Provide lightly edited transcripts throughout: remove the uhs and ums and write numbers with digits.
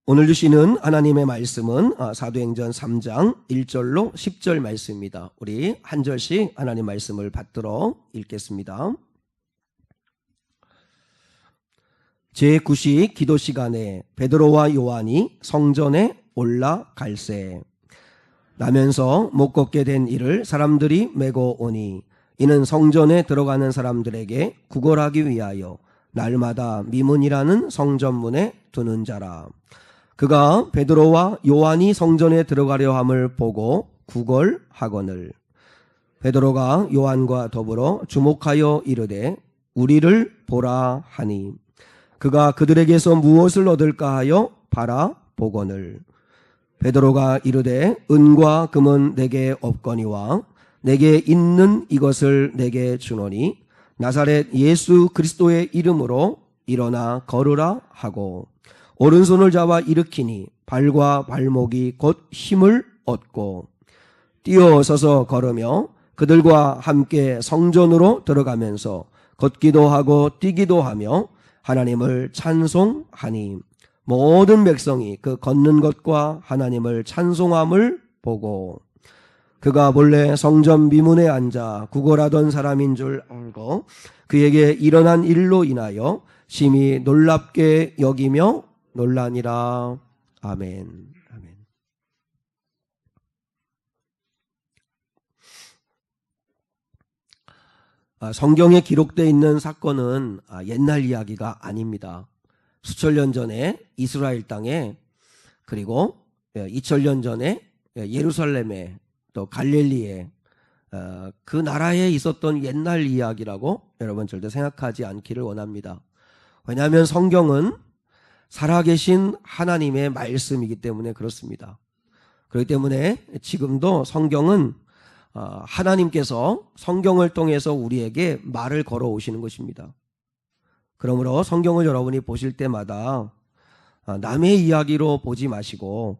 오늘 주시는 하나님의 말씀은 사도행전 3장 1절로 10절 말씀입니다. 우리 한 절씩 하나님 말씀을 받들어 읽겠습니다. 제9시 기도 시간에 베드로와 요한이 성전에 올라갈새 나면서 못 걷게 된 이를 사람들이 메고 오니 이는 성전에 들어가는 사람들에게 구걸하기 위하여 날마다 미문이라는 성전문에 두는 자라. 그가 베드로와 요한이 성전에 들어가려 함을 보고 구걸하거늘 베드로가 요한과 더불어 주목하여 이르되 우리를 보라 하니 그가 그들에게서 무엇을 얻을까 하여 바라보거늘 베드로가 이르되 은과 금은 내게 없거니와 내게 있는 이것을 내게 주노니 나사렛 예수 그리스도의 이름으로 일어나 걸으라 하고 오른손을 잡아 일으키니 발과 발목이 곧 힘을 얻고 뛰어서서 걸으며 그들과 함께 성전으로 들어가면서 걷기도 하고 뛰기도 하며 하나님을 찬송하니 모든 백성이 그 걷는 것과 하나님을 찬송함을 보고 그가 본래 성전 미문에 앉아 구걸하던 사람인 줄 알고 그에게 일어난 일로 인하여 심히 놀랍게 여기며 놀라니라. 아멘. 아멘. 성경에 기록되어 있는 사건은 옛날 이야기가 아닙니다. 수천 년 전에 이스라엘 땅에 그리고 2000년 전에 예루살렘에 또 갈릴리에 그 나라에 있었던 옛날 이야기라고 여러분 절대 생각하지 않기를 원합니다. 왜냐하면 성경은 살아계신 하나님의 말씀이기 때문에 그렇습니다. 그렇기 때문에 지금도 성경은 하나님께서 성경을 통해서 우리에게 말을 걸어오시는 것입니다. 그러므로 성경을 여러분이 보실 때마다 남의 이야기로 보지 마시고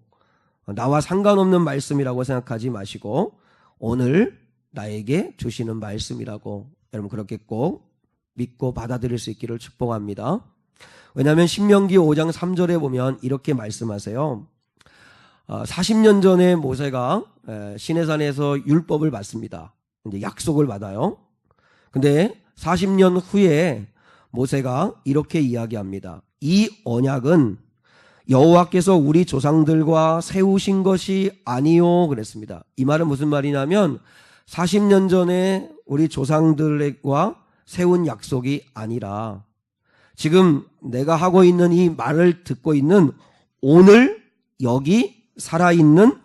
나와 상관없는 말씀이라고 생각하지 마시고 오늘 나에게 주시는 말씀이라고 여러분 그렇게 꼭 믿고 받아들일 수 있기를 축복합니다. 왜냐하면 신명기 5장 3절에 보면 이렇게 말씀하세요. 40년 전에 모세가 시내산에서 율법을 받습니다. 이제 약속을 받아요. 근데 40년 후에 모세가 이렇게 이야기합니다. 이 언약은 여호와께서 우리 조상들과 세우신 것이 아니요 그랬습니다. 이 말은 무슨 말이냐면 40년 전에 우리 조상들과 세운 약속이 아니라 지금 내가 하고 있는 이 말을 듣고 있는 오늘 여기 살아있는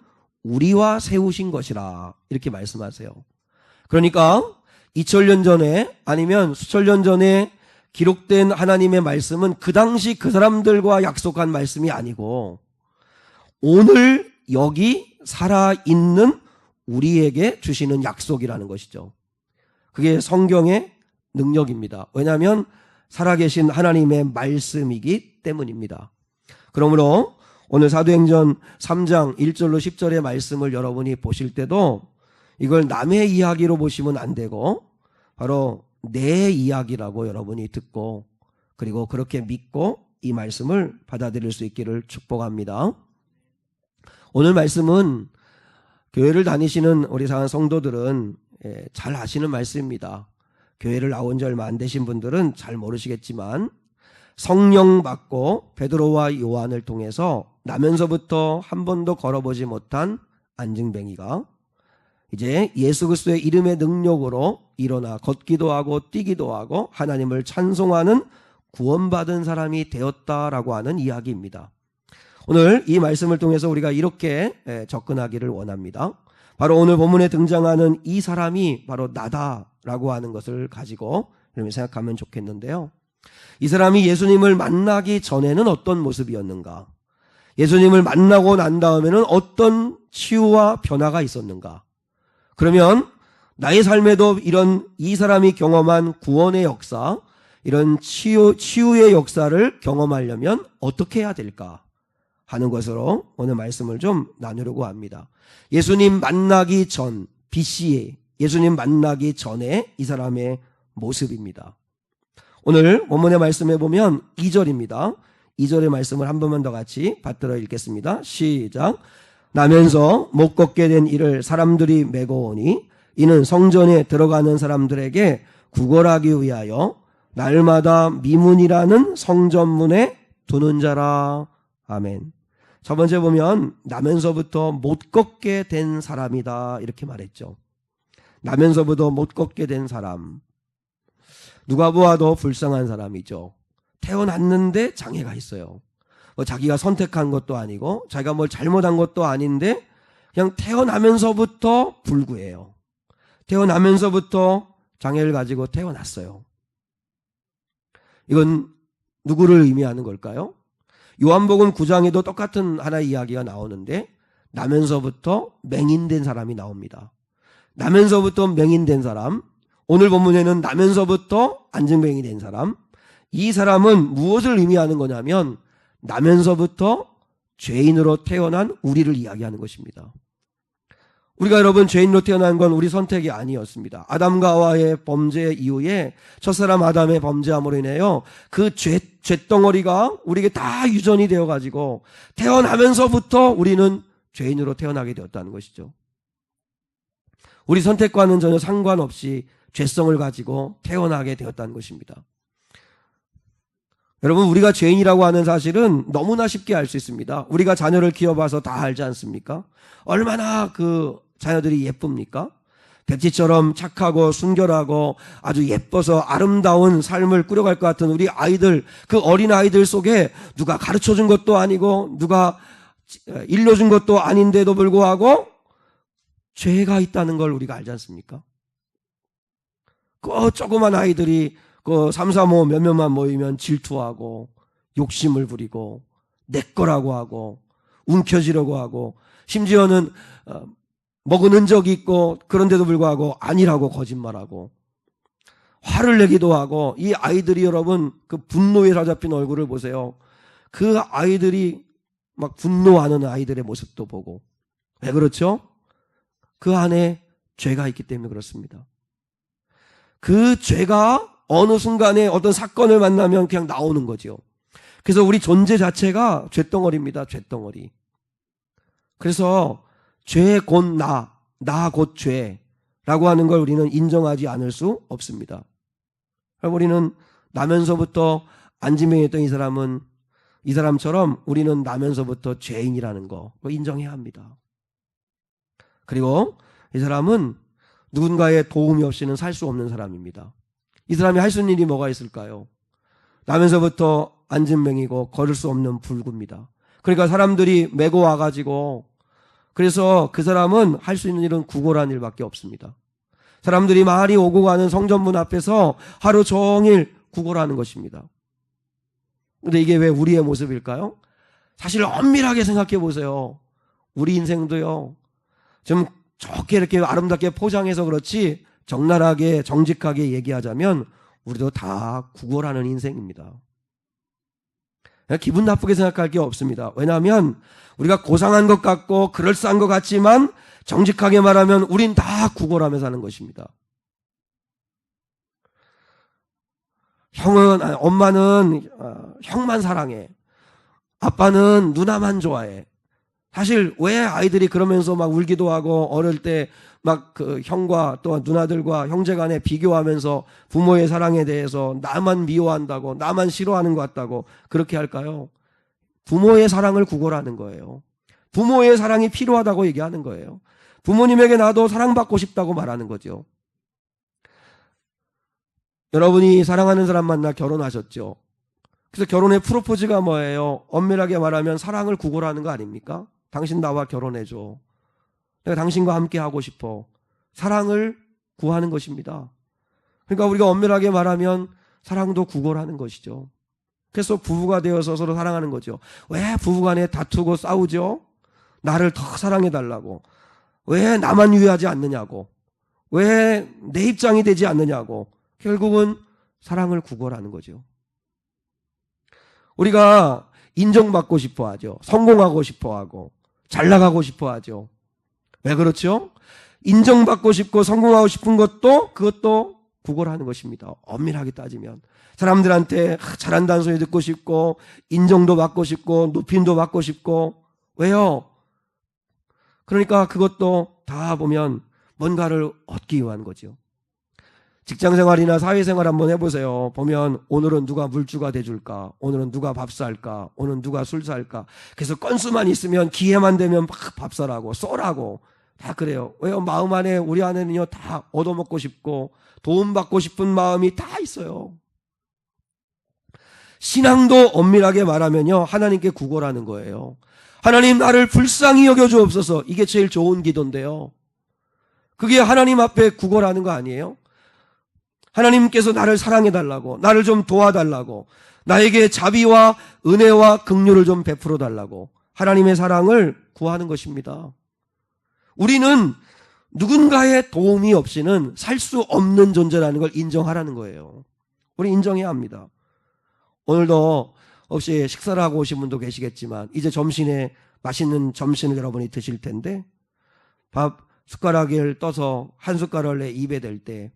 우리와 세우신 것이라 이렇게 말씀하세요. 그러니까 2000년 전에 아니면 수천 년 전에 기록된 하나님의 말씀은 그 당시 그 사람들과 약속한 말씀이 아니고 오늘 여기 살아있는 우리에게 주시는 약속이라는 것이죠. 그게 성경의 능력입니다. 왜냐하면 살아계신 하나님의 말씀이기 때문입니다. 그러므로 오늘 사도행전 3장 1절로 10절의 말씀을 여러분이 보실 때도 이걸 남의 이야기로 보시면 안 되고 바로 내 이야기라고 여러분이 듣고 그리고 그렇게 믿고 이 말씀을 받아들일 수 있기를 축복합니다. 오늘 말씀은 교회를 다니시는 우리 사랑하는 성도들은 잘 아시는 말씀입니다. 교회를 나온 지 얼마 안 되신 분들은 잘 모르시겠지만 성령 받고 베드로와 요한을 통해서 나면서부터 한 번도 걸어보지 못한 안증뱅이가 이제 예수 그리스도의 이름의 능력으로 일어나 걷기도 하고 뛰기도 하고 하나님을 찬송하는 구원받은 사람이 되었다라고 하는 이야기입니다. 오늘 이 말씀을 통해서 우리가 이렇게 접근하기를 원합니다. 바로 오늘 본문에 등장하는 이 사람이 바로 나다라고 하는 것을 가지고 여러분이 생각하면 좋겠는데요. 이 사람이 예수님을 만나기 전에는 어떤 모습이었는가? 예수님을 만나고 난 다음에는 어떤 치유와 변화가 있었는가? 그러면 나의 삶에도 이런 이 사람이 경험한 구원의 역사, 이런 치유의 역사를 경험하려면 어떻게 해야 될까 하는 것으로 오늘 말씀을 좀 나누려고 합니다. 예수님 만나기 전, BC에 예수님 만나기 전에 이 사람의 모습입니다. 오늘 본문의 말씀에 보면 2절입니다. 2절의 말씀을 한 번만 더 같이 받들어 읽겠습니다. 시작. 나면서 못 걷게 된 이를 사람들이 메고 오니 이는 성전에 들어가는 사람들에게 구걸하기 위하여 날마다 미문이라는 성전문에 두는 자라. 아멘. 첫 번째 보면 나면서부터 못 걷게 된 사람이다 이렇게 말했죠. 나면서부터 못 걷게 된 사람. 누가 보아도 불쌍한 사람이죠. 태어났는데 장애가 있어요. 자기가 선택한 것도 아니고 자기가 뭘 잘못한 것도 아닌데 그냥 태어나면서부터 불구해요. 태어나면서부터 장애를 가지고 태어났어요. 이건 누구를 의미하는 걸까요? 요한복음 9장에도 똑같은 하나의 이야기가 나오는데 나면서부터 맹인된 사람이 나옵니다. 나면서부터 맹인된 사람, 오늘 본문에는 나면서부터 안증뱅이 된 사람, 이 사람은 무엇을 의미하는 거냐면 나면서부터 죄인으로 태어난 우리를 이야기하는 것입니다. 우리가 여러분 죄인으로 태어난 건 우리 선택이 아니었습니다. 아담과 하와의 범죄 이후에 첫사람 아담의 범죄함으로 인하여 그 죄덩어리가 우리에게 다 유전이 되어가지고 태어나면서부터 우리는 죄인으로 태어나게 되었다는 것이죠. 우리 선택과는 전혀 상관없이 죄성을 가지고 태어나게 되었다는 것입니다. 여러분, 우리가 죄인이라고 하는 사실은 너무나 쉽게 알 수 있습니다. 우리가 자녀를 키워봐서 다 알지 않습니까? 얼마나 그 자녀들이 예쁩니까? 백지처럼 착하고 순결하고 아주 예뻐서 아름다운 삶을 꾸려갈 것 같은 우리 아이들, 그 어린 아이들 속에 누가 가르쳐준 것도 아니고 누가 일러준 것도 아닌데도 불구하고 죄가 있다는 걸 우리가 알지 않습니까? 그 조그만 아이들이 그 3, 4, 5 몇몇만 모이면 질투하고 욕심을 부리고 내 거라고 하고 움켜쥐려고 하고 심지어는 먹은 흔적이 있고 그런데도 불구하고 아니라고 거짓말하고 화를 내기도 하고 이 아이들이 여러분 그 분노에 사로잡힌 얼굴을 보세요. 그 아이들이 막 분노하는 아이들의 모습도 보고 왜 그렇죠? 그 안에 죄가 있기 때문에 그렇습니다. 그 죄가 어느 순간에 어떤 사건을 만나면 그냥 나오는 거죠. 그래서 우리 존재 자체가 죄덩어리입니다. 죄덩어리. 그래서 죄 곧 나 곧 죄라고 하는 걸 우리는 인정하지 않을 수 없습니다. 우리는 나면서부터 안진뱅이였던 이 사람처럼 우리는 나면서부터 죄인이라는 거 인정해야 합니다. 그리고 이 사람은 누군가의 도움이 없이는 살 수 없는 사람입니다. 이 사람이 할 수 있는 일이 뭐가 있을까요? 나면서부터 안진뱅이고 걸을 수 없는 불구입니다. 그러니까 사람들이 메고 와가지고 그래서 그 사람은 할 수 있는 일은 구걸하는 일밖에 없습니다. 사람들이 많이 오고 가는 성전문 앞에서 하루 종일 구걸하는 것입니다. 근데 이게 왜 우리의 모습일까요? 사실 엄밀하게 생각해 보세요. 우리 인생도요. 좀 좋게 이렇게 아름답게 포장해서 그렇지 적나라하게 정직하게 얘기하자면 우리도 다 구걸하는 인생입니다. 기분 나쁘게 생각할 게 없습니다. 왜냐하면 우리가 고상한 것 같고 그럴싸한 것 같지만 정직하게 말하면 우린 다 구걸하며 사는 것입니다. 엄마는 형만 사랑해. 아빠는 누나만 좋아해. 사실 왜 아이들이 그러면서 막 울기도 하고 어릴 때 막 그 형과 또 누나들과 형제 간에 비교하면서 부모의 사랑에 대해서 나만 미워한다고 나만 싫어하는 것 같다고 그렇게 할까요? 부모의 사랑을 구걸하는 거예요. 부모의 사랑이 필요하다고 얘기하는 거예요. 부모님에게 나도 사랑받고 싶다고 말하는 거죠. 여러분이 사랑하는 사람 만나 결혼하셨죠? 그래서 결혼의 프로포즈가 뭐예요? 엄밀하게 말하면 사랑을 구걸하는 거 아닙니까? 당신 나와 결혼해줘. 내가 당신과 함께 하고 싶어. 사랑을 구하는 것입니다. 그러니까 우리가 엄밀하게 말하면 사랑도 구걸하는 것이죠. 그래서 부부가 되어서 서로 사랑하는 거죠. 왜 부부간에 다투고 싸우죠? 나를 더 사랑해달라고. 왜 나만 위하지 않느냐고. 왜 내 입장이 되지 않느냐고. 결국은 사랑을 구걸하는 거죠. 우리가 인정받고 싶어 하죠. 성공하고 싶어 하고 잘 나가고 싶어 하죠. 왜 그렇죠? 인정받고 싶고 성공하고 싶은 것도 그것도 구걸하는 것입니다. 엄밀하게 따지면 사람들한테 잘한다는 소리 듣고 싶고 인정도 받고 싶고 높임도 받고 싶고. 왜요? 그러니까 그것도 다 보면 뭔가를 얻기 위한 거죠. 직장생활이나 사회생활 한번 해보세요. 보면 오늘은 누가 물주가 돼줄까? 오늘은 누가 밥 살까? 오늘은 누가 술 살까? 그래서 건수만 있으면 기회만 되면 막 밥 사라고 쏘라고 다 그래요. 왜요? 마음 안에 우리 안에는요 다 얻어먹고 싶고 도움받고 싶은 마음이 다 있어요. 신앙도 엄밀하게 말하면요 하나님께 구걸하는 거예요. 하나님 나를 불쌍히 여겨주옵소서. 이게 제일 좋은 기도인데요. 그게 하나님 앞에 구걸하는 거 아니에요? 하나님께서 나를 사랑해달라고, 나를 좀 도와달라고, 나에게 자비와 은혜와 긍휼을 좀 베풀어 달라고 하나님의 사랑을 구하는 것입니다. 우리는 누군가의 도움이 없이는 살 수 없는 존재라는 걸 인정하라는 거예요. 우리 인정해야 합니다. 오늘도 혹시 식사를 하고 오신 분도 계시겠지만 이제 점심에 맛있는 점심을 여러분이 드실 텐데 밥 숟가락을 떠서 한 숟가락을 내 입에 댈 때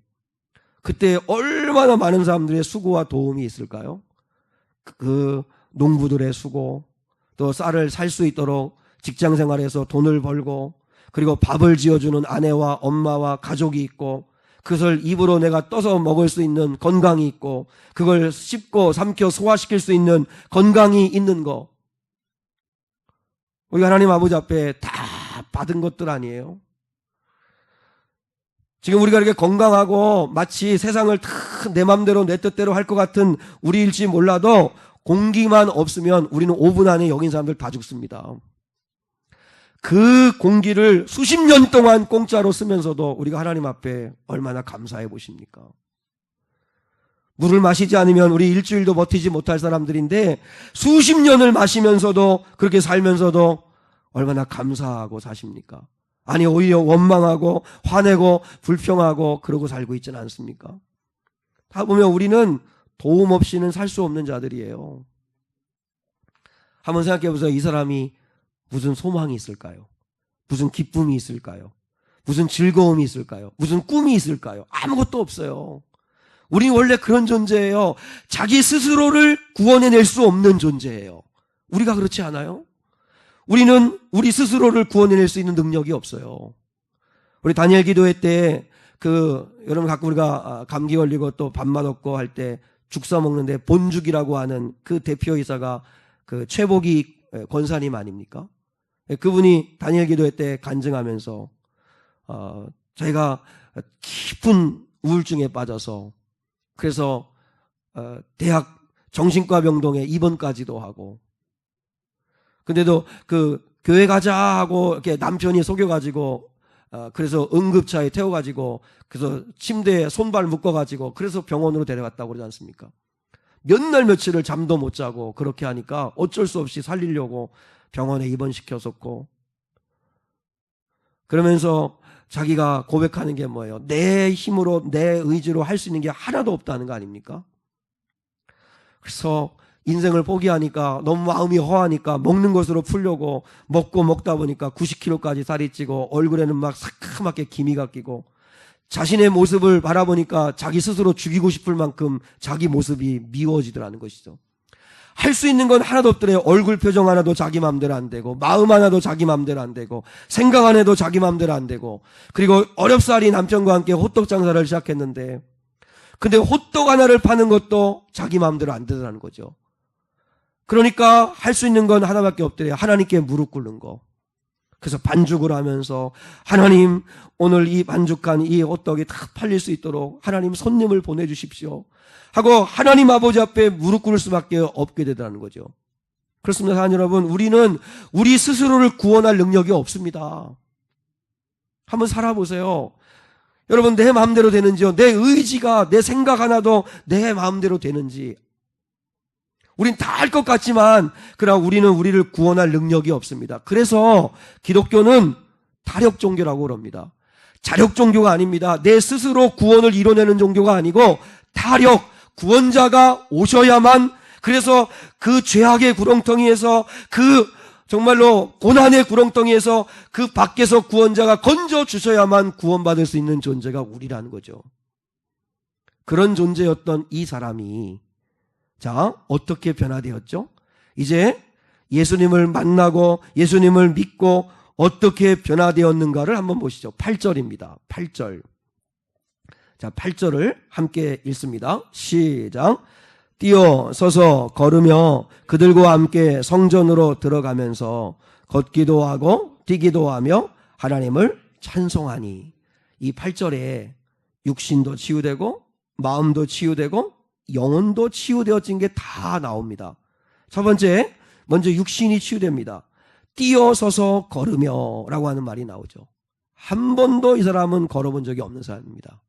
그때 얼마나 많은 사람들의 수고와 도움이 있을까요? 그 농부들의 수고, 또 쌀을 살 수 있도록 직장생활에서 돈을 벌고 그리고 밥을 지어주는 아내와 엄마와 가족이 있고 그것을 입으로 내가 떠서 먹을 수 있는 건강이 있고 그걸 씹고 삼켜 소화시킬 수 있는 건강이 있는 거. 우리가 하나님 아버지 앞에 다 받은 것들 아니에요? 지금 우리가 이렇게 건강하고 마치 세상을 다 내 맘대로 내 뜻대로 할 것 같은 우리일지 몰라도 공기만 없으면 우리는 5분 안에 여긴 사람들 다 죽습니다. 그 공기를 수십 년 동안 공짜로 쓰면서도 우리가 하나님 앞에 얼마나 감사해 보십니까? 물을 마시지 않으면 우리 일주일도 버티지 못할 사람들인데 수십 년을 마시면서도 그렇게 살면서도 얼마나 감사하고 사십니까? 아니 오히려 원망하고 화내고 불평하고 그러고 살고 있지는 않습니까? 다 보면 우리는 도움 없이는 살 수 없는 자들이에요. 한번 생각해 보세요. 이 사람이 무슨 소망이 있을까요? 무슨 기쁨이 있을까요? 무슨 즐거움이 있을까요? 무슨 꿈이 있을까요? 아무것도 없어요. 우리는 원래 그런 존재예요. 자기 스스로를 구원해낼 수 없는 존재예요. 우리가 그렇지 않아요? 우리는 우리 스스로를 구원해낼 수 있는 능력이 없어요. 우리 다니엘 기도회 때 여러분 가끔 우리가 감기 걸리고 또 밥맛 없고 할 때 죽 써먹는데 본죽이라고 하는 그 대표이사가 그 최복이 권사님 아닙니까? 그분이 다니엘 기도회 때 간증하면서 저희가 깊은 우울증에 빠져서 그래서 대학 정신과 병동에 입원까지도 하고 근데도 그 교회 가자 하고 이렇게 남편이 속여가지고 그래서 응급차에 태워가지고 그래서 침대에 손발 묶어가지고 그래서 병원으로 데려갔다고 그러지 않습니까? 몇 날 며칠을 잠도 못 자고 그렇게 하니까 어쩔 수 없이 살리려고 병원에 입원시켰었고 그러면서 자기가 고백하는 게 뭐예요? 내 힘으로 내 의지로 할 수 있는 게 하나도 없다는 거 아닙니까? 그래서 인생을 포기하니까 너무 마음이 허하니까 먹는 것으로 풀려고 먹고 먹다 보니까 90kg까지 살이 찌고 얼굴에는 막 새카맣게 기미가 끼고 자신의 모습을 바라보니까 자기 스스로 죽이고 싶을 만큼 자기 모습이 미워지더라는 것이죠. 할 수 있는 건 하나도 없더래요. 얼굴 표정 하나도 자기 마음대로 안 되고 마음 하나도 자기 마음대로 안 되고 생각 하나도 자기 마음대로 안 되고 그리고 어렵사리 남편과 함께 호떡 장사를 시작했는데 근데 호떡 하나를 파는 것도 자기 마음대로 안 되더라는 거죠. 그러니까 할 수 있는 건 하나밖에 없더래요. 하나님께 무릎 꿇는 거. 그래서 반죽을 하면서 하나님 오늘 이 반죽한 이 호떡이 다 팔릴 수 있도록 하나님 손님을 보내주십시오 하고 하나님 아버지 앞에 무릎 꿇을 수밖에 없게 되더라는 거죠. 그렇습니다. 사랑하는 여러분, 우리는 우리 스스로를 구원할 능력이 없습니다. 한번 살아보세요. 여러분 내 마음대로 되는지요? 내 의지가 내 생각 하나도 내 마음대로 되는지 우린 다 할 것 같지만 그러나 우리는 우리를 구원할 능력이 없습니다. 그래서 기독교는 다력 종교라고 그럽니다. 자력 종교가 아닙니다. 내 스스로 구원을 이뤄내는 종교가 아니고 다력, 구원자가 오셔야만 그래서 그 죄악의 구렁텅이에서 그 정말로 고난의 구렁텅이에서 그 밖에서 구원자가 건져 주셔야만 구원받을 수 있는 존재가 우리라는 거죠. 그런 존재였던 이 사람이 자, 어떻게 변화되었죠? 이제 예수님을 만나고 예수님을 믿고 어떻게 변화되었는가를 한번 보시죠. 8절입니다. 8절. 자, 8절을 함께 읽습니다. 시작. 뛰어 서서 걸으며 그들과 함께 성전으로 들어가면서 걷기도 하고 뛰기도 하며 하나님을 찬송하니. 이 8절에 육신도 치유되고 마음도 치유되고 영혼도 치유되어진 게 다 나옵니다. 첫 번째, 먼저 육신이 치유됩니다. 뛰어서서 걸으며 라고 하는 말이 나오죠. 한 번도 이 사람은 걸어본 적이 없는 사람입니다.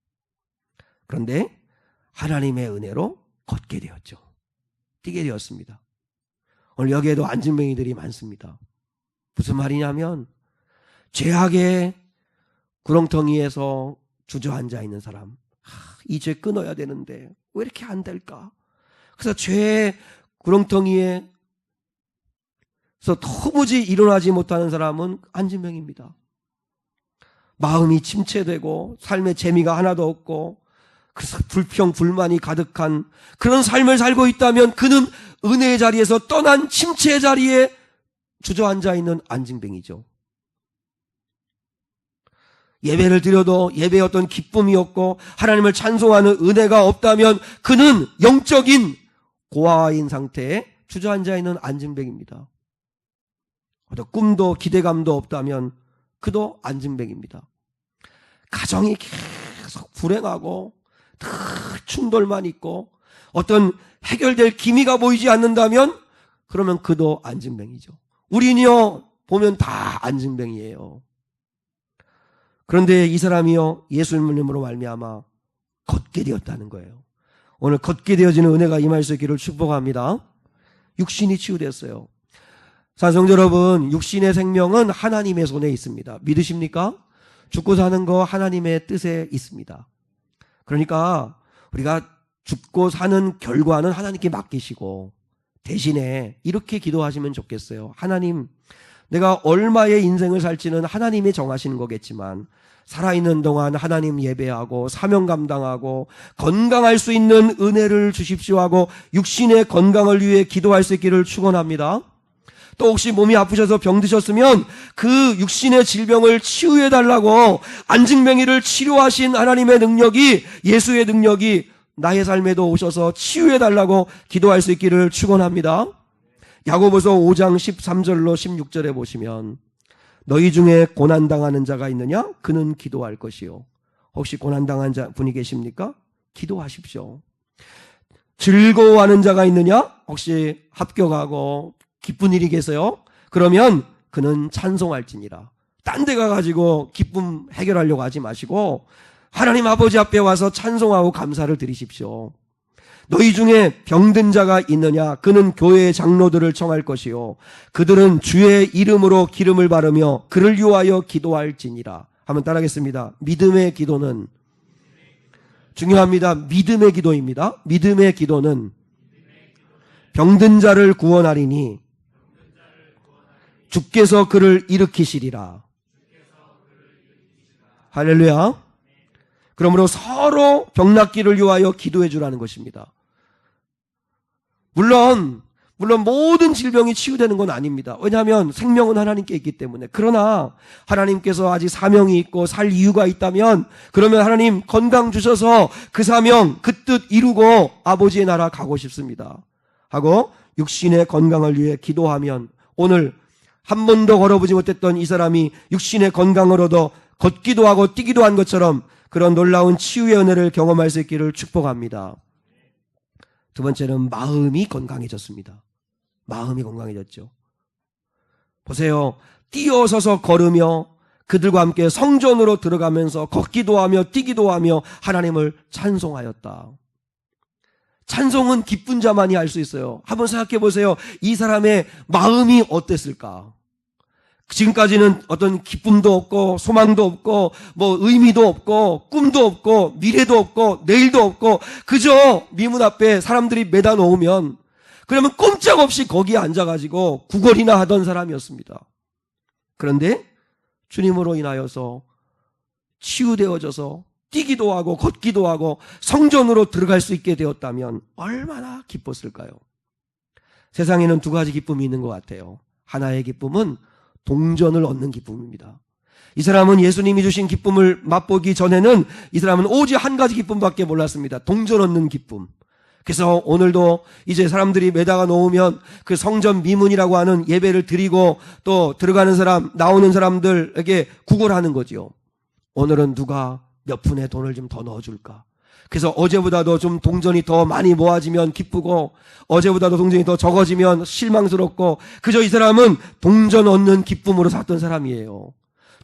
그런데 하나님의 은혜로 걷게 되었죠. 뛰게 되었습니다. 오늘 여기에도 안진뱅이들이 많습니다. 무슨 말이냐면 죄악의 구렁텅이에서 주저앉아 있는 사람, 이 죄 끊어야 되는데 왜 이렇게 안 될까? 그래서 죄의 구렁텅이에서 도무지 일어나지 못하는 사람은 안진뱅입니다. 마음이 침체되고 삶의 재미가 하나도 없고 그래서 불평 불만이 가득한 그런 삶을 살고 있다면 그는 은혜의 자리에서 떠난 침체의 자리에 주저앉아 있는 안진뱅이죠. 예배를 드려도 예배에 어떤 기쁨이 없고 하나님을 찬송하는 은혜가 없다면 그는 영적인 고아인 상태에 주저앉아 있는 안진뱅입니다. 어떤 꿈도 기대감도 없다면 그도 안진뱅입니다. 가정이 계속 불행하고 늘 충돌만 있고 어떤 해결될 기미가 보이지 않는다면 그러면 그도 안진뱅이죠. 우리는요 보면 다 안진뱅이에요. 그런데 이 사람이요 예수님으로 말미암아 걷게 되었다는 거예요. 오늘 걷게 되어지는 은혜가 임할 수 있기를 축복합니다. 육신이 치유됐어요. 사성자 여러분, 육신의 생명은 하나님의 손에 있습니다. 믿으십니까? 죽고 사는 거 하나님의 뜻에 있습니다. 그러니까 우리가 죽고 사는 결과는 하나님께 맡기시고 대신에 이렇게 기도하시면 좋겠어요. 하나님, 내가 얼마의 인생을 살지는 하나님이 정하시는 거겠지만 살아있는 동안 하나님 예배하고 사명 감당하고 건강할 수 있는 은혜를 주십시오 하고 육신의 건강을 위해 기도할 수 있기를 축원합니다. 또 혹시 몸이 아프셔서 병드셨으면 그 육신의 질병을 치유해달라고 안진뱅이를 치료하신 하나님의 능력이, 예수의 능력이 나의 삶에도 오셔서 치유해달라고 기도할 수 있기를 축원합니다. 야고보서 5장 13절로 16절에 보시면 너희 중에 고난당하는 자가 있느냐? 그는 기도할 것이요. 혹시 고난당한 분이 계십니까? 기도하십시오. 즐거워하는 자가 있느냐? 혹시 합격하고 기쁜 일이 계세요? 그러면 그는 찬송할지니라. 딴 데 가가지고 기쁨 해결하려고 하지 마시고 하나님 아버지 앞에 와서 찬송하고 감사를 드리십시오. 너희 중에 병든 자가 있느냐? 그는 교회의 장로들을 청할 것이요. 그들은 주의 이름으로 기름을 바르며 그를 위하여 기도할지니라. 한번 따라하겠습니다. 믿음의 기도는 중요합니다. 믿음의 기도입니다. 믿음의 기도는 병든 자를 구원하리니 주께서 그를 일으키시리라. 할렐루야. 그러므로 서로 병낫기를 위하여 기도해 주라는 것입니다. 물론 모든 질병이 치유되는 건 아닙니다. 왜냐하면 생명은 하나님께 있기 때문에. 그러나 하나님께서 아직 사명이 있고 살 이유가 있다면 그러면 하나님 건강 주셔서 그 사명, 그 뜻 이루고 아버지의 나라 가고 싶습니다 하고 육신의 건강을 위해 기도하면 오늘 한 번도 걸어보지 못했던 이 사람이 육신의 건강을 얻어 걷기도 하고 뛰기도 한 것처럼 그런 놀라운 치유의 은혜를 경험할 수 있기를 축복합니다. 두 번째는 마음이 건강해졌습니다. 마음이 건강해졌죠. 보세요. 뛰어서서 걸으며 그들과 함께 성전으로 들어가면서 걷기도 하며 뛰기도 하며 하나님을 찬송하였다. 찬송은 기쁜 자만이 할 수 있어요. 한번 생각해 보세요. 이 사람의 마음이 어땠을까? 지금까지는 어떤 기쁨도 없고 소망도 없고 뭐 의미도 없고 꿈도 없고 미래도 없고 내일도 없고 그저 미문 앞에 사람들이 매다 놓으면 그러면 꼼짝없이 거기에 앉아가지고 구걸이나 하던 사람이었습니다. 그런데 주님으로 인하여서 치유되어져서 뛰기도 하고 걷기도 하고 성전으로 들어갈 수 있게 되었다면 얼마나 기뻤을까요? 세상에는 두 가지 기쁨이 있는 것 같아요. 하나의 기쁨은 동전을 얻는 기쁨입니다. 이 사람은 예수님이 주신 기쁨을 맛보기 전에는 이 사람은 오직 한 가지 기쁨밖에 몰랐습니다. 동전 얻는 기쁨. 그래서 오늘도 이제 사람들이 매다가 놓으면 그 성전 미문이라고 하는 예배를 드리고 또 들어가는 사람, 나오는 사람들에게 구걸하는 거지요. 오늘은 누가 몇 푼의 돈을 좀 더 넣어줄까? 그래서 어제보다도 좀 동전이 더 많이 모아지면 기쁘고 어제보다도 동전이 더 적어지면 실망스럽고 그저 이 사람은 동전 얻는 기쁨으로 살던 사람이에요.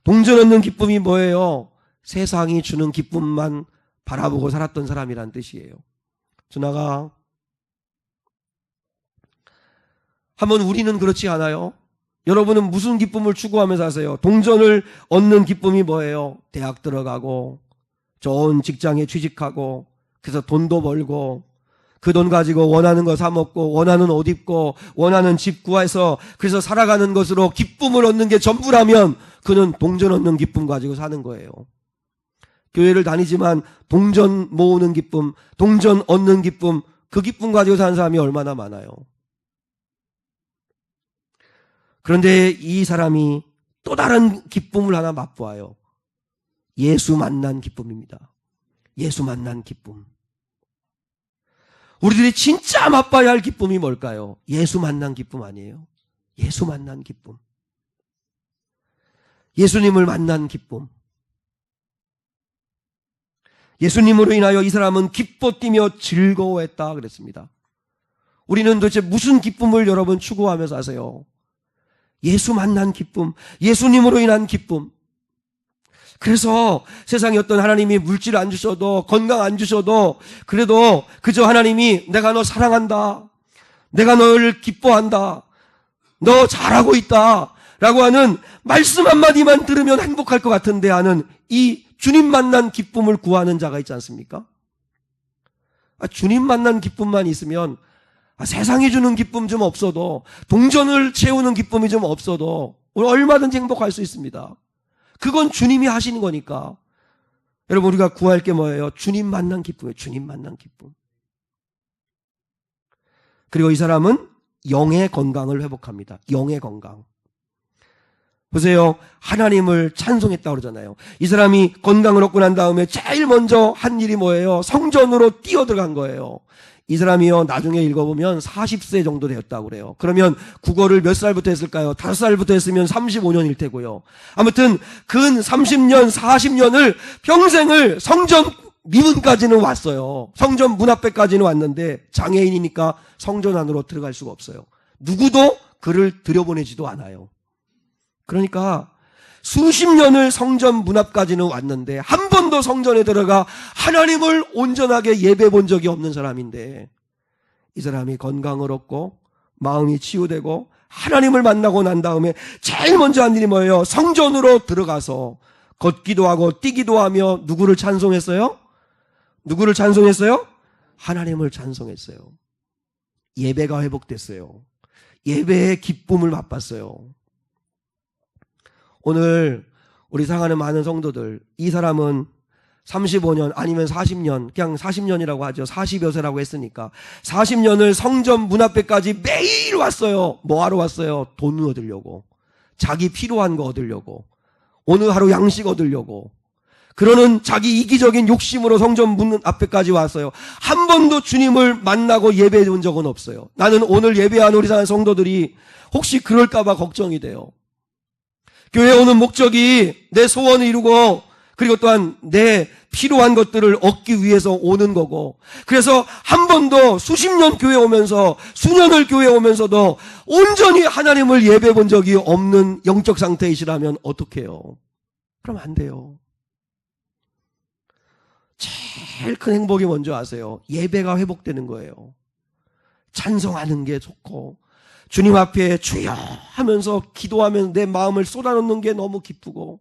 동전 얻는 기쁨이 뭐예요? 세상이 주는 기쁨만 바라보고 살았던 사람이란 뜻이에요. 준아가 한번 우리는 그렇지 않아요? 여러분은 무슨 기쁨을 추구하면서 사세요? 동전을 얻는 기쁨이 뭐예요? 대학 들어가고 좋은 직장에 취직하고 그래서 돈도 벌고 그 돈 가지고 원하는 거 사 먹고 원하는 옷 입고 원하는 집 구해서 그래서 살아가는 것으로 기쁨을 얻는 게 전부라면 그는 동전 얻는 기쁨 가지고 사는 거예요. 교회를 다니지만 동전 모으는 기쁨, 동전 얻는 기쁨, 그 기쁨 가지고 사는 사람이 얼마나 많아요. 그런데 이 사람이 또 다른 기쁨을 하나 맛보아요. 예수 만난 기쁨입니다. 예수 만난 기쁨. 우리들이 진짜 맛봐야 할 기쁨이 뭘까요? 예수 만난 기쁨 아니에요? 예수 만난 기쁨. 예수님을 만난 기쁨. 예수님으로 인하여 이 사람은 기뻐 뛰며 즐거워했다 그랬습니다. 우리는 도대체 무슨 기쁨을 여러분 추구하면서 사세요? 예수 만난 기쁨, 예수님으로 인한 기쁨. 그래서 세상에 어떤 하나님이 물질 안 주셔도 건강 안 주셔도 그래도 그저 하나님이 내가 너 사랑한다, 내가 너를 기뻐한다, 너 잘하고 있다 라고 하는 말씀 한마디만 들으면 행복할 것 같은데 하는 이 주님 만난 기쁨을 구하는 자가 있지 않습니까? 주님 만난 기쁨만 있으면 세상이 주는 기쁨 좀 없어도 동전을 채우는 기쁨이 좀 없어도 얼마든지 행복할 수 있습니다. 그건 주님이 하시는 거니까. 여러분 우리가 구할 게 뭐예요? 주님 만난 기쁨이에요. 주님 만난 기쁨. 그리고 이 사람은 영의 건강을 회복합니다. 영의 건강. 보세요. 하나님을 찬송했다고 그러잖아요. 이 사람이 건강을 얻고 난 다음에 제일 먼저 한 일이 뭐예요? 성전으로 뛰어들어간 거예요. 이 사람이요, 나중에 읽어보면 40세 정도 되었다고 그래요. 그러면 국어를 몇 살부터 했을까요? 5살부터 했으면 35년일 테고요. 아무튼 근 30년, 40년을 평생을 성전 미문까지는 왔어요. 성전 문 앞에까지는 왔는데 장애인이니까 성전 안으로 들어갈 수가 없어요. 누구도 그를 들여보내지도 않아요. 그러니까 수십 년을 성전 문 앞까지는 왔는데 한 번도 성전에 들어가 하나님을 온전하게 예배 본 적이 없는 사람인데 이 사람이 건강을 얻고 마음이 치유되고 하나님을 만나고 난 다음에 제일 먼저 한 일이 뭐예요? 성전으로 들어가서 걷기도 하고 뛰기도 하며 누구를 찬송했어요? 누구를 찬송했어요? 하나님을 찬송했어요. 예배가 회복됐어요. 예배의 기쁨을 맛봤어요. 오늘 우리 사랑하는 많은 성도들, 이 사람은 35년 아니면 40년, 그냥 40년이라고 하죠. 40여 세라고 했으니까 40년을 성전 문 앞에까지 매일 왔어요. 뭐 하러 왔어요? 돈 얻으려고, 자기 필요한 거 얻으려고, 오늘 하루 양식 얻으려고, 그러는 자기 이기적인 욕심으로 성전 문 앞에까지 왔어요. 한 번도 주님을 만나고 예배해 본 적은 없어요. 나는 오늘 예배한 우리 사랑하는 성도들이 혹시 그럴까 봐 걱정이 돼요. 교회에 오는 목적이 내 소원을 이루고 그리고 또한 내 필요한 것들을 얻기 위해서 오는 거고, 그래서 한 번도 수십 년 교회 오면서 수년을 교회 오면서도 온전히 하나님을 예배 본 적이 없는 영적 상태이시라면 어떡해요? 그럼 안 돼요. 제일 큰 행복이 뭔지 아세요? 예배가 회복되는 거예요. 찬송하는 게 좋고 주님 앞에 주여 하면서 기도하면서 내 마음을 쏟아놓는 게 너무 기쁘고,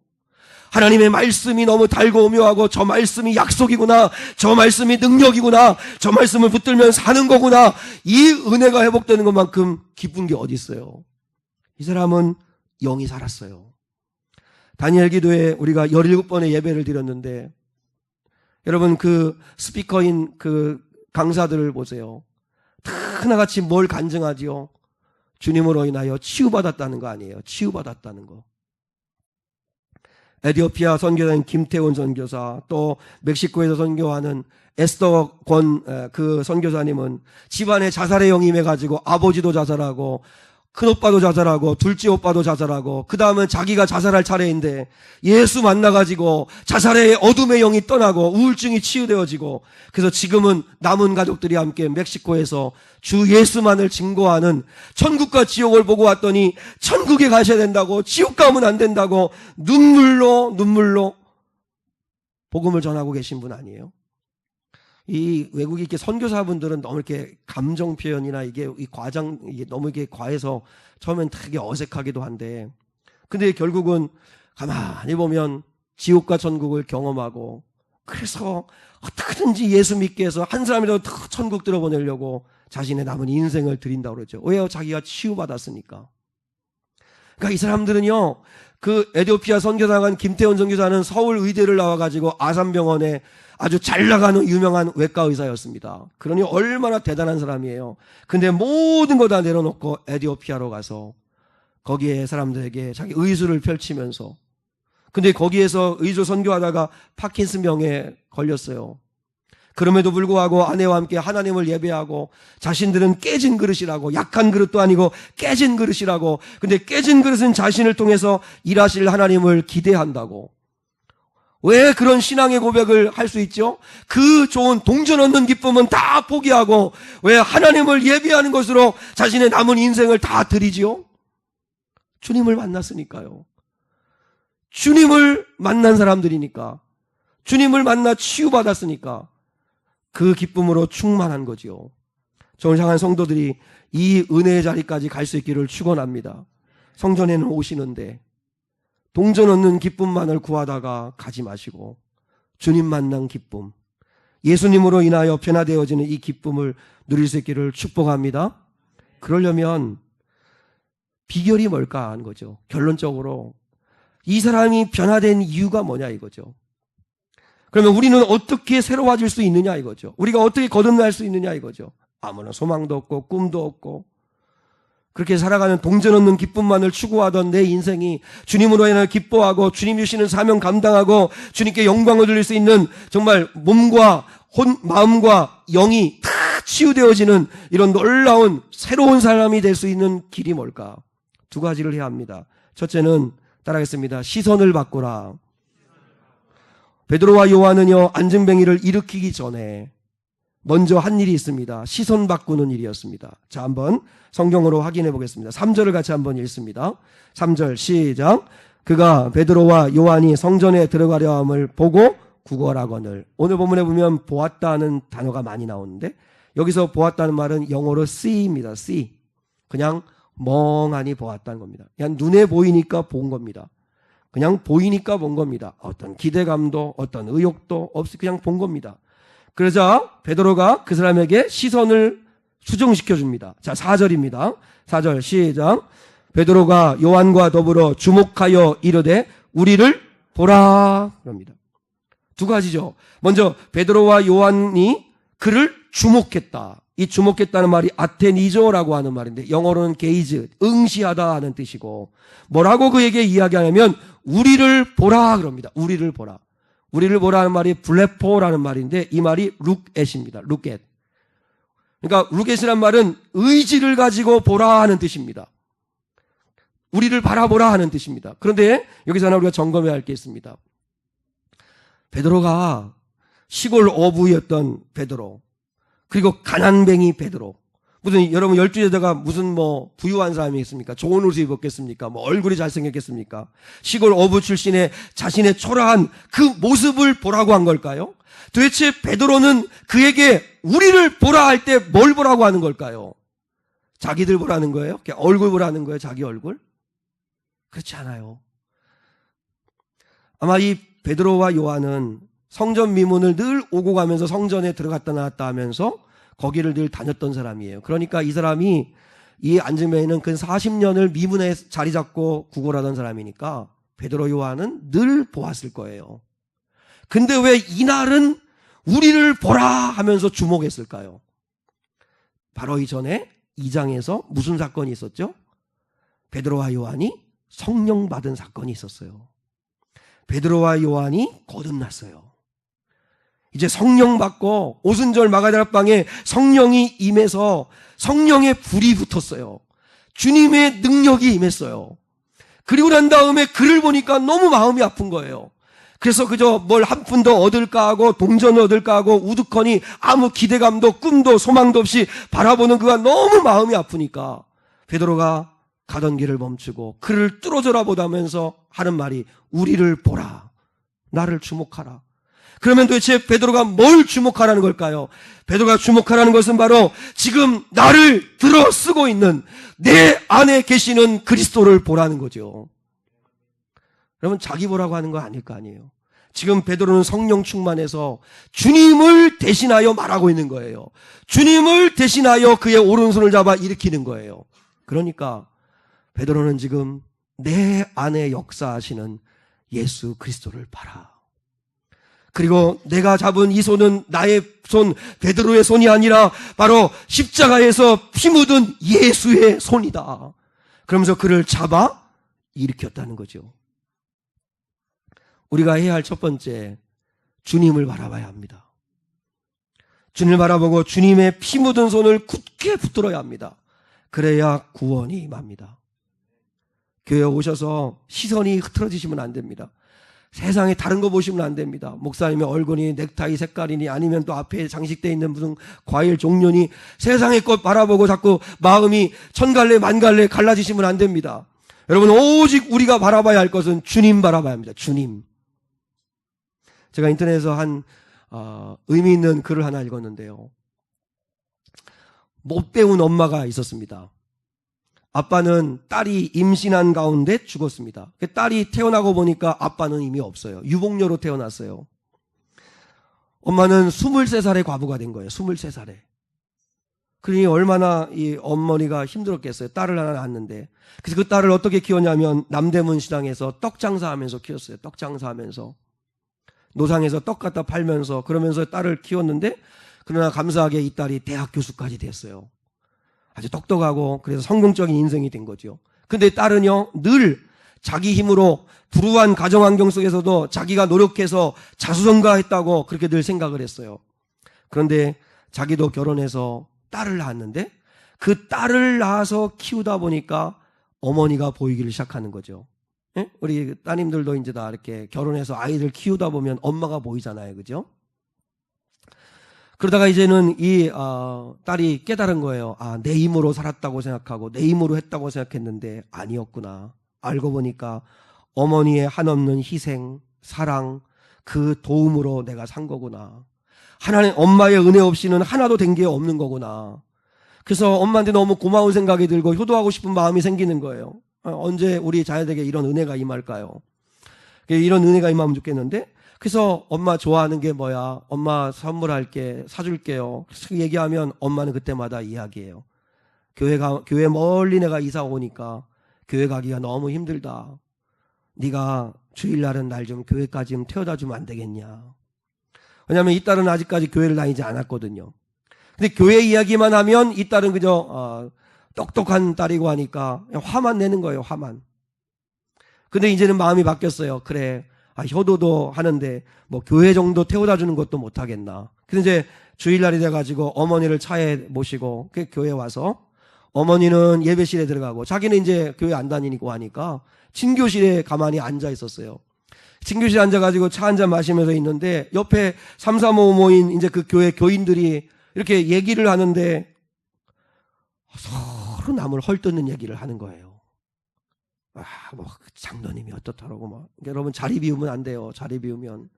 하나님의 말씀이 너무 달고 오묘하고 저 말씀이 약속이구나, 저 말씀이 능력이구나, 저 말씀을 붙들면 사는 거구나, 이 은혜가 회복되는 것만큼 기쁜 게 어디 있어요? 이 사람은 영이 살았어요. 다니엘 기도에 우리가 17번의 예배를 드렸는데 여러분 그 스피커인 그 강사들을 보세요. 다 하나같이 뭘 간증하지요? 주님으로 인하여 치유받았다는 거 아니에요. 치유받았다는 거. 에티오피아 선교사인 김태훈 선교사, 또 멕시코에서 선교하는 에스더 권 그 선교사님은 집안에 자살의 영이 임해가지고 아버지도 자살하고 큰오빠도 자살하고 둘째 오빠도 자살하고 그 다음은 자기가 자살할 차례인데 예수 만나가지고 자살의 어둠의 영이 떠나고 우울증이 치유되어지고 그래서 지금은 남은 가족들이 함께 멕시코에서 주 예수만을 증거하는 천국과 지옥을 보고 왔더니 천국에 가셔야 된다고 지옥 가면 안 된다고 눈물로 복음을 전하고 계신 분 아니에요? 이 외국에 이렇게 선교사분들은 너무 이렇게 감정 표현이나 이게 너무 이게 과해서 처음엔 되게 어색하기도 한데, 근데 결국은 가만히 보면 지옥과 천국을 경험하고, 그래서 어떻게든지 예수 믿게 해서 한 사람이라도 더 천국 들어보내려고 자신의 남은 인생을 드린다고 그러죠. 왜요? 자기가 치유받았으니까. 그러니까 이 사람들은요, 그 에티오피아 선교사관 김태원 선교사는 서울 의대를 나와가지고 아산병원에 아주 잘 나가는 유명한 외과 의사였습니다. 그러니 얼마나 대단한 사람이에요. 근데 모든 거 다 내려놓고 에티오피아로 가서 거기에 사람들에게 자기 의술을 펼치면서, 근데 거기에서 의조 선교하다가 파킨슨병에 걸렸어요. 그럼에도 불구하고 아내와 함께 하나님을 예배하고 자신들은 깨진 그릇이라고, 약한 그릇도 아니고 깨진 그릇이라고, 근데 깨진 그릇은 자신을 통해서 일하실 하나님을 기대한다고. 왜 그런 신앙의 고백을 할 수 있죠? 그 좋은 동전 얻는 기쁨은 다 포기하고 왜 하나님을 예배하는 것으로 자신의 남은 인생을 다 드리지요? 주님을 만났으니까요. 주님을 만난 사람들이니까, 주님을 만나 치유받았으니까 그 기쁨으로 충만한 거지요. 저를 향한 성도들이 이 은혜의 자리까지 갈 수 있기를 축원합니다. 성전에는 오시는데 동전 얻는 기쁨만을 구하다가 가지 마시고 주님 만난 기쁨, 예수님으로 인하여 변화되어지는 이 기쁨을 누릴 수 있기를 축복합니다. 그러려면 비결이 뭘까 하는 거죠. 결론적으로 이 사람이 변화된 이유가 뭐냐 이거죠. 그러면 우리는 어떻게 새로워질 수 있느냐 이거죠. 우리가 어떻게 거듭날 수 있느냐 이거죠. 아무런 소망도 없고 꿈도 없고 그렇게 살아가는 동전 얻는 기쁨만을 추구하던 내 인생이 주님으로 인하여 기뻐하고 주님 주시는 사명 감당하고 주님께 영광을 돌릴 수 있는 정말 몸과 마음과 영이 다 치유되어지는 이런 놀라운 새로운 사람이 될 수 있는 길이 뭘까? 두 가지를 해야 합니다. 첫째는 따라하겠습니다. 시선을 바꾸라. 베드로와 요한은요, 안증뱅이를 일으키기 전에 먼저 한 일이 있습니다. 시선 바꾸는 일이었습니다. 자, 한번 성경으로 확인해 보겠습니다. 3절을 같이 한번 읽습니다. 3절 시작. 그가 베드로와 요한이 성전에 들어가려 함을 보고 구걸하거늘. 오늘 본문에 보면 보았다는 단어가 많이 나오는데 여기서 보았다는 말은 영어로 see입니다. see. 그냥 멍하니 보았다는 겁니다. 그냥 눈에 보이니까 본 겁니다. 그냥 보이니까 본 겁니다. 어떤 기대감도 어떤 의욕도 없이 그냥 본 겁니다. 그러자 베드로가 그 사람에게 시선을 수정시켜 줍니다. 자, 4절입니다. 4절 시작. 베드로가 요한과 더불어 주목하여 이르되 우리를 보라 그럽니다. 두 가지죠. 먼저 베드로와 요한이 그를 주목했다. 이 주목했다는 말이 아테니조라고 하는 말인데 영어로는 게이즈, 응시하다 하는 뜻이고, 뭐라고 그에게 이야기하냐면 우리를 보라 그럽니다. 우리를 보라. 우리를 보라는 말이 블레포라는 말인데 이 말이 룩엣입니다. 룩엣. 그러니까 룩엣이란 말은 의지를 가지고 보라 하는 뜻입니다. 우리를 바라보라 하는 뜻입니다. 그런데 여기서 하나 우리가 점검해야 할 게 있습니다. 베드로가 시골 어부였던 베드로, 그리고 가난뱅이 베드로, 무슨 여러분 12제자가 무슨 부유한 사람이겠습니까? 좋은 옷을 입었겠습니까? 얼굴이 잘생겼겠습니까? 시골 어부 출신의 자신의 초라한 그 모습을 보라고 한 걸까요? 도대체 베드로는 그에게 우리를 보라 할 때 뭘 보라고 하는 걸까요? 자기들 보라는 거예요? 그냥 얼굴 보라는 거예요? 자기 얼굴? 그렇지 않아요. 아마 이 베드로와 요한은 성전 미문을 늘 오고 가면서 성전에 들어갔다 나왔다 하면서 거기를 늘 다녔던 사람이에요. 그러니까 이 사람이, 이 안증뱅이는 근 40년을 미문에 자리 잡고 구걸하던 사람이니까 베드로 요한은 늘 보았을 거예요. 근데 왜 이날은 우리를 보라 하면서 주목했을까요? 바로 이전에 2장에서 무슨 사건이 있었죠? 베드로와 요한이 성령 받은 사건이 있었어요. 베드로와 요한이 거듭났어요. 이제 성령 받고 오순절 마가다락방에 성령이 임해서 성령의 불이 붙었어요. 주님의 능력이 임했어요. 그리고 난 다음에 그를 보니까 너무 마음이 아픈 거예요. 그래서 그저 뭘 한 푼 더 얻을까 하고 동전을 얻을까 하고 우두커니 아무 기대감도 꿈도 소망도 없이 바라보는 그가 너무 마음이 아프니까 베드로가 가던 길을 멈추고 그를 뚫어져라 보다면서 하는 말이 우리를 보라, 나를 주목하라. 그러면 도대체 베드로가 뭘 주목하라는 걸까요? 베드로가 주목하라는 것은 바로 지금 나를 들어 쓰고 있는 내 안에 계시는 그리스도를 보라는 거죠. 여러분, 자기 보라고 하는 거 아닐 거 아니에요. 지금 베드로는 성령 충만해서 주님을 대신하여 말하고 있는 거예요. 주님을 대신하여 그의 오른손을 잡아 일으키는 거예요. 그러니까 베드로는 지금 내 안에 역사하시는 예수 그리스도를 봐라. 그리고 내가 잡은 이 손은 나의 손, 베드로의 손이 아니라 바로 십자가에서 피 묻은 예수의 손이다. 그러면서 그를 잡아 일으켰다는 거죠. 우리가 해야 할 첫 번째, 주님을 바라봐야 합니다. 주님을 바라보고 주님의 피 묻은 손을 굳게 붙들어야 합니다. 그래야 구원이 임합니다. 교회에 오셔서 시선이 흐트러지시면 안 됩니다. 세상에 다른 거 보시면 안 됩니다. 목사님의 얼굴이 넥타이 색깔이니 아니면 또 앞에 장식되어 있는 무슨 과일 종류니 세상의 것 바라보고 자꾸 마음이 천갈래 만갈래 갈라지시면 안 됩니다. 여러분, 오직 우리가 바라봐야 할 것은 주님 바라봐야 합니다. 주님. 제가 인터넷에서 한 의미 있는 글을 하나 읽었는데요. 못 배운 엄마가 있었습니다. 아빠는 딸이 임신한 가운데 죽었습니다. 딸이 태어나고 보니까 아빠는 이미 없어요. 유복녀로 태어났어요. 엄마는 23살에 과부가 된 거예요. 23살에. 그러니 얼마나 이 어머니가 힘들었겠어요. 딸을 하나 낳았는데. 그래서 그 딸을 어떻게 키웠냐면 남대문 시장에서 떡 장사하면서 키웠어요. 떡 장사하면서. 노상에서 떡 갖다 팔면서 그러면서 딸을 키웠는데, 그러나 감사하게 이 딸이 대학 교수까지 됐어요. 아주 똑똑하고 그래서 성공적인 인생이 된 거죠. 근데 딸은요, 늘 자기 힘으로 불우한 가정환경 속에서도 자기가 노력해서 자수성가했다고 그렇게 늘 생각을 했어요. 그런데 자기도 결혼해서 딸을 낳았는데 그 딸을 낳아서 키우다 보니까 어머니가 보이기를 시작하는 거죠. 예? 우리 따님들도 이제 다 이렇게 결혼해서 아이들 키우다 보면 엄마가 보이잖아요. 그죠? 그러다가 이제는 이 딸이 깨달은 거예요. 내 힘으로 살았다고 생각하고 내 힘으로 했다고 생각했는데 아니었구나. 알고 보니까 어머니의 한없는 희생, 사랑, 그 도움으로 내가 산 거구나. 하나님 엄마의 은혜 없이는 하나도 된 게 없는 거구나. 그래서 엄마한테 너무 고마운 생각이 들고 효도하고 싶은 마음이 생기는 거예요. 언제 우리 자녀에게 이런 은혜가 임할까요? 이런 은혜가 임하면 좋겠는데, 그래서 엄마 좋아하는 게 뭐야? 엄마 선물할게, 사줄게요. 그래서 얘기하면 엄마는 그때마다 이야기해요. 교회 멀리 내가 이사 오니까 교회 가기가 너무 힘들다. 네가 주일날은 날 좀 교회까지 좀 태워다 주면 안 되겠냐? 왜냐하면 이 딸은 아직까지 교회를 다니지 않았거든요. 근데 교회 이야기만 하면 이 딸은 그저 똑똑한 딸이고 하니까 화만 내는 거예요. 화만. 근데 이제는 마음이 바뀌었어요. 그래, 효도도 하는데 뭐 교회 정도 태워다 주는 것도 못 하겠나. 근데 이제 주일날이 돼가지고 어머니를 차에 모시고 그 교회 와서 어머니는 예배실에 들어가고 자기는 이제 교회 안 다니고 하니까 친교실에 가만히 앉아 있었어요. 친교실에 앉아가지고 차 한잔 마시면서 있는데 옆에 335 모인 이제 그 교회 교인들이 이렇게 얘기를 하는데 서로 남을 헐뜯는 얘기를 하는 거예요. 뭐 장로님이 어떻다라고 막. 여러분, 자리 비우면 안 돼요. 자리 비우면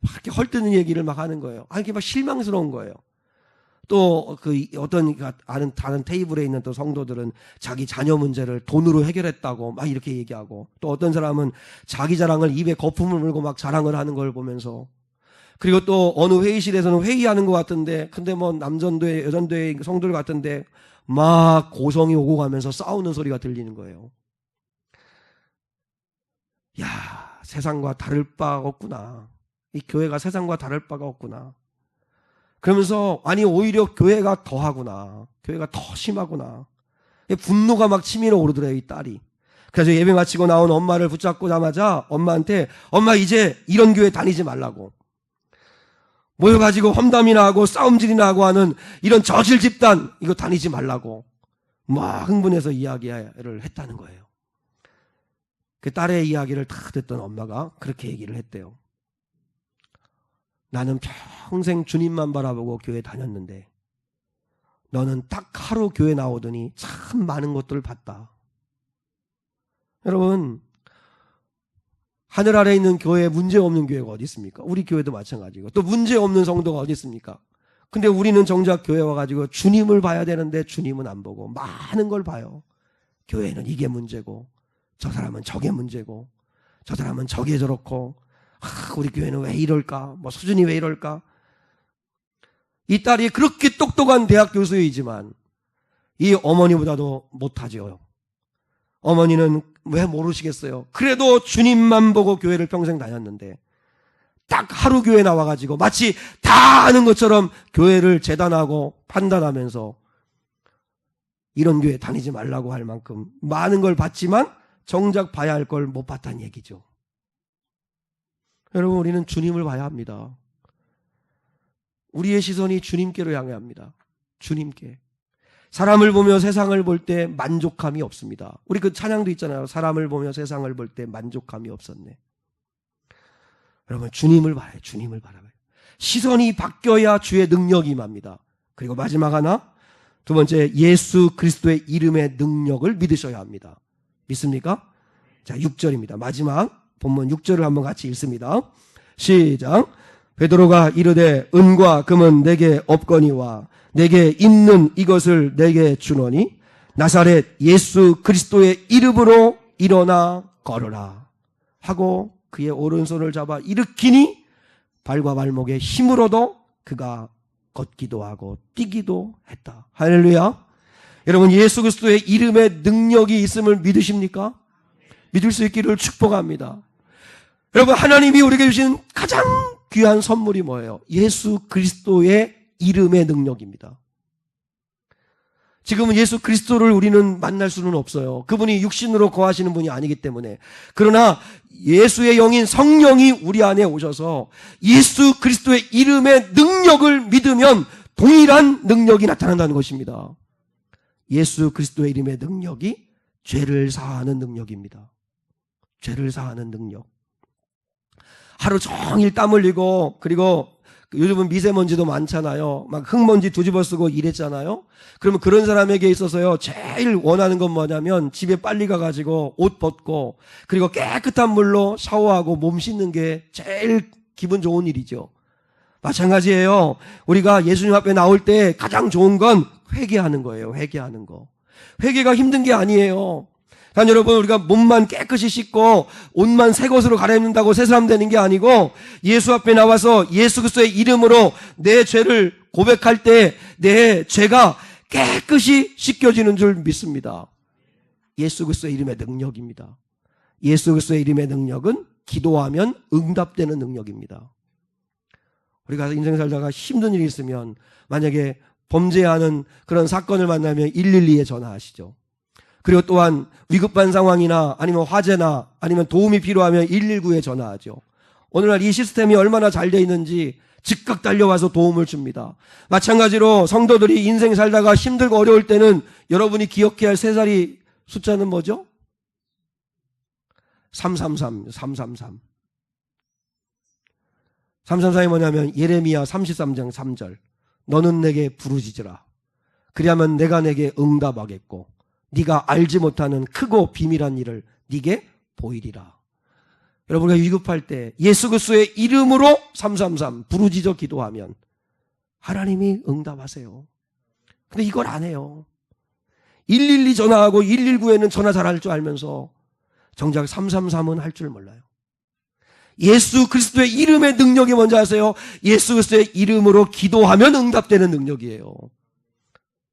막 이렇게 헐뜯는 얘기를 막 하는 거예요. 이게 막 실망스러운 거예요. 또 그 어떤 아는 다른 테이블에 있는 또 성도들은 자기 자녀 문제를 돈으로 해결했다고 막 이렇게 얘기하고, 또 어떤 사람은 자기 자랑을 입에 거품을 물고 막 자랑을 하는 걸 보면서, 그리고 또 어느 회의실에서는 회의하는 것 같은데, 근데 뭐 남전도회 여전도회 성도들 같은데 막 고성이 오고 가면서 싸우는 소리가 들리는 거예요. 야, 세상과 다를 바가 없구나. 이 교회가 세상과 다를 바가 없구나. 그러면서 아니 오히려 교회가 더하구나. 교회가 더 심하구나. 분노가 막 치밀어 오르더래요, 이 딸이. 그래서 예배 마치고 나온 엄마를 붙잡고자마자 엄마한테 엄마 이제 이런 교회 다니지 말라고. 모여가지고 험담이나 하고 싸움질이나 하고 하는 이런 저질 집단 이거 다니지 말라고 막 흥분해서 이야기를 했다는 거예요. 그 딸의 이야기를 다 듣던 엄마가 그렇게 얘기를 했대요. 나는 평생 주님만 바라보고 교회 다녔는데 너는 딱 하루 교회 나오더니 참 많은 것들을 봤다. 여러분, 하늘 아래 있는 교회에 문제 없는 교회가 어디 있습니까? 우리 교회도 마찬가지고 또 문제 없는 성도가 어디 있습니까? 근데 우리는 정작 교회 와가지고 주님을 봐야 되는데 주님은 안 보고 많은 걸 봐요. 교회는 이게 문제고 저 사람은 저게 문제고 저 사람은 저게 저렇고 우리 교회는 왜 이럴까? 뭐 수준이 왜 이럴까? 이 딸이 그렇게 똑똑한 대학 교수이지만 이 어머니보다도 못하죠. 어머니는 왜 모르시겠어요? 그래도 주님만 보고 교회를 평생 다녔는데 딱 하루 교회 나와가지고 마치 다 아는 것처럼 교회를 재단하고 판단하면서 이런 교회 다니지 말라고 할 만큼 많은 걸 봤지만 정작 봐야 할 걸 못 봤다는 얘기죠. 여러분, 우리는 주님을 봐야 합니다. 우리의 시선이 주님께로 향해야 합니다. 주님께. 사람을 보며 세상을 볼 때 만족함이 없습니다. 우리 그 찬양도 있잖아요. 사람을 보며 세상을 볼 때 만족함이 없었네. 여러분, 주님을 봐요. 주님을 바라봐요. 시선이 바뀌어야 주의 능력이 임합니다. 그리고 마지막 하나, 두 번째, 예수 그리스도의 이름의 능력을 믿으셔야 합니다. 믿습니까? 자, 6절입니다. 마지막 본문 6절을 한번 같이 읽습니다. 시작. 베드로가 이르되 은과 금은 내게 없거니와 내게 있는 이것을 내게 주노니 나사렛 예수 그리스도의 이름으로 일어나 걸으라 하고 그의 오른손을 잡아 일으키니 발과 발목에 힘으로도 그가 걷기도 하고 뛰기도 했다. 할렐루야. 여러분, 예수 그리스도의 이름의 능력이 있음을 믿으십니까? 믿을 수 있기를 축복합니다. 여러분, 하나님이 우리에게 주신 가장 귀한 선물이 뭐예요? 예수 그리스도의 이름의 능력입니다. 지금은 예수 그리스도를 우리는 만날 수는 없어요. 그분이 육신으로 거하시는 분이 아니기 때문에. 그러나 예수의 영인 성령이 우리 안에 오셔서 예수 그리스도의 이름의 능력을 믿으면 동일한 능력이 나타난다는 것입니다. 예수 그리스도의 이름의 능력이 죄를 사하는 능력입니다. 죄를 사하는 능력. 하루 종일 땀 흘리고 그리고 요즘은 미세먼지도 많잖아요. 막 흙먼지 뒤집어 쓰고 이랬잖아요. 그러면 그런 사람에게 있어서요, 제일 원하는 건 뭐냐면 집에 빨리 가가지고 옷 벗고 그리고 깨끗한 물로 샤워하고 몸 씻는 게 제일 기분 좋은 일이죠. 마찬가지예요. 우리가 예수님 앞에 나올 때 가장 좋은 건 회개하는 거예요. 회개하는 거. 회개가 힘든 게 아니에요. 단 여러분, 우리가 몸만 깨끗이 씻고 옷만 새 것으로 갈아입는다고 새 사람 되는 게 아니고 예수 앞에 나와서 예수 그리스도의 이름으로 내 죄를 고백할 때 내 죄가 깨끗이 씻겨지는 줄 믿습니다. 예수 그리스도의 이름의 능력입니다. 예수 그리스도의 이름의 능력은 기도하면 응답되는 능력입니다. 우리가 인생 살다가 힘든 일이 있으면 만약에 범죄하는 그런 사건을 만나면 112에 전화하시죠. 그리고 또한 위급한 상황이나 아니면 화재나 아니면 도움이 필요하면 119에 전화하죠. 오늘날 이 시스템이 얼마나 잘 되어 있는지 즉각 달려와서 도움을 줍니다. 마찬가지로 성도들이 인생 살다가 힘들고 어려울 때는 여러분이 기억해야 할 세 자리 숫자는 뭐죠? 333. 333이 뭐냐면 예레미야 33장 3절. 너는 내게 부르짖으라. 그리하면 내가 내게 응답하겠고 네가 알지 못하는 크고 비밀한 일을 네게 보이리라. 여러분, 우리가 위급할 때 예수 그리스도의 이름으로 333 부르짖어 기도하면 하나님이 응답하세요. 근데 이걸 안 해요. 112 전화하고 119에는 전화 잘할 줄 알면서 정작 333은 할 줄 몰라요. 예수 그리스도의 이름의 능력이 뭔지 아세요? 예수 그리스도의 이름으로 기도하면 응답되는 능력이에요.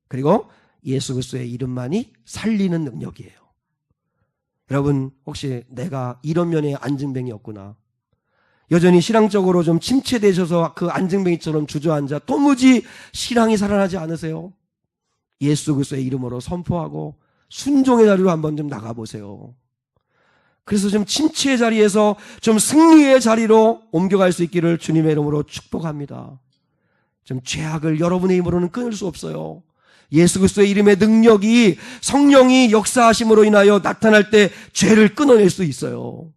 그리고 예수 그리스도의 이름만이 살리는 능력이에요. 여러분, 혹시 내가 이런 면에 안진뱅이였구나, 여전히 신앙적으로 좀 침체되셔서 그 안증뱅이처럼 주저앉아 도무지 신앙이 살아나지 않으세요? 예수 그리스도의 이름으로 선포하고 순종의 자리로 한번 좀 나가보세요. 그래서 좀 침체의 자리에서 좀 승리의 자리로 옮겨갈 수 있기를 주님의 이름으로 축복합니다. 좀 죄악을 여러분의 힘으로는 끊을 수 없어요. 예수 그리스도의 이름의 능력이 성령이 역사하심으로 인하여 나타날 때 죄를 끊어낼 수 있어요.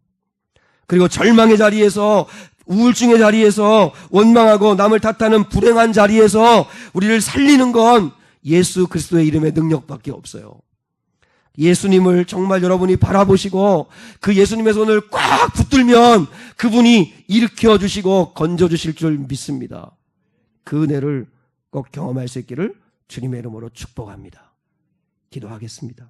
그리고 절망의 자리에서, 우울증의 자리에서, 원망하고 남을 탓하는 불행한 자리에서 우리를 살리는 건 예수 그리스도의 이름의 능력밖에 없어요. 예수님을 정말 여러분이 바라보시고 그 예수님의 손을 꽉 붙들면 그분이 일으켜 주시고 건져 주실 줄 믿습니다. 그 은혜를 꼭 경험할 수 있기를 주님의 이름으로 축복합니다. 기도하겠습니다.